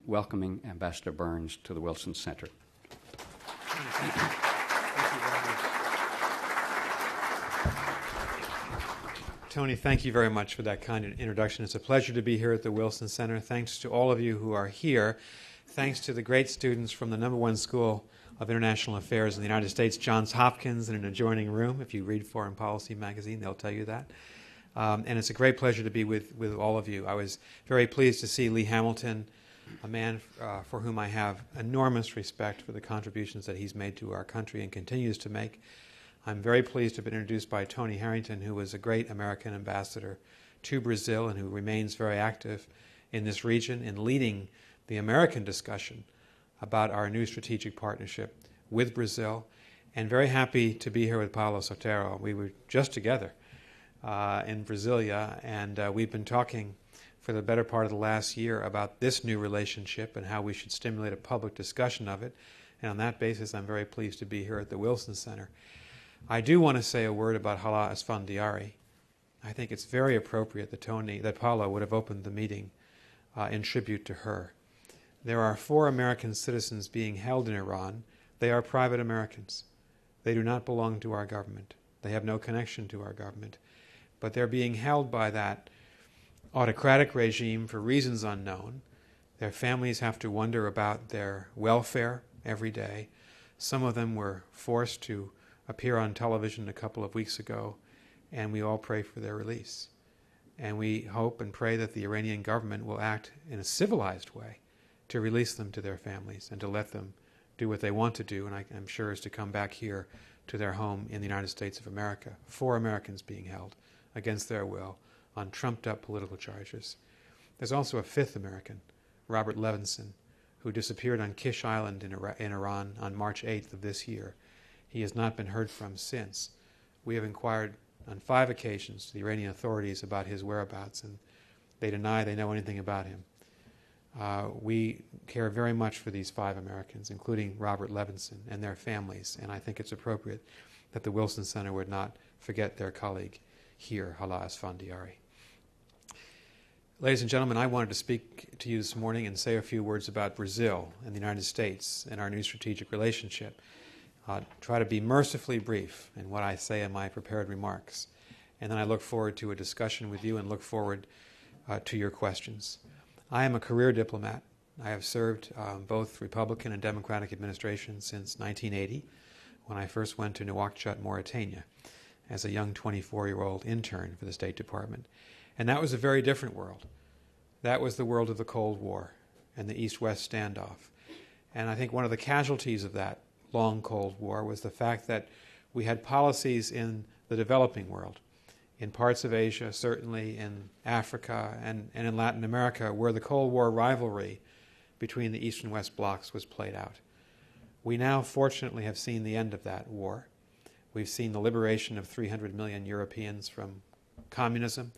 welcoming Ambassador Burns to the Wilson Center. Thank you very much. Tony, thank you very much for that kind introduction. It's a pleasure to be here at the Wilson Center. Thanks to all of you who are here. Thanks to the great students from the #1 School of International Affairs in the United States, Johns Hopkins, in an adjoining room. If you read Foreign Policy magazine, they'll tell you that. And it's a great pleasure to be with all of you. I was very pleased to see Lee Hamilton, a man for whom I have enormous respect for the contributions that he's made to our country and continues to make. I'm very pleased to have been introduced by Tony Harrington, who was a great American ambassador to Brazil and who remains very active in this region in leading the American discussion about our new strategic partnership with Brazil, and very happy to be here with Paulo Sotero. We were just together in Brasilia, and we've been talking for the better part of the last year about this new relationship and how we should stimulate a public discussion of it. And on that basis, I'm very pleased to be here at the Wilson Center. I do want to say a word about Hala Esfandiari. I think it's very appropriate that Paulo would have opened the meeting in tribute to her. There are 4 American citizens being held in Iran. They are private Americans. They do not belong to our government. They have no connection to our government. But they're being held by that autocratic regime for reasons unknown. Their families have to wonder about their welfare every day. Some of them were forced to appear on television a couple of weeks ago, and we all pray for their release. And we hope and pray that the Iranian government will act in a civilized way to release them to their families and to let them do what they want to do, and I'm sure is to come back here to their home in the United States of America. 4 Americans being held against their will on trumped-up political charges. There's also a 5th American, Robert Levinson, who disappeared on Kish Island in Iran on March 8th of this year. He has not been heard from since. We have inquired on 5 occasions to the Iranian authorities about his whereabouts, and they deny they know anything about him. We care very much for these 5 Americans, including Robert Levinson and their families, and I think it's appropriate that the Wilson Center would not forget their colleague here, Hala Esfandiari. Ladies and gentlemen, I wanted to speak to you this morning and say a few words about Brazil and the United States and our new strategic relationship. Try to be mercifully brief in what I say in my prepared remarks. And then I look forward to a discussion with you and look forward to your questions. I am a career diplomat. I have served both Republican and Democratic administrations since 1980, when I first went to Nouakchott, Mauritania, as a young 24-year-old intern for the State Department. And that was a very different world. That was the world of the Cold War and the East-West standoff. And I think one of the casualties of that long Cold War was the fact that we had policies in the developing world, in parts of Asia, certainly in Africa and in Latin America, where the Cold War rivalry between the East and West blocs was played out. We now, fortunately, have seen the end of that war. We've seen the liberation of 300 million Europeans from communism.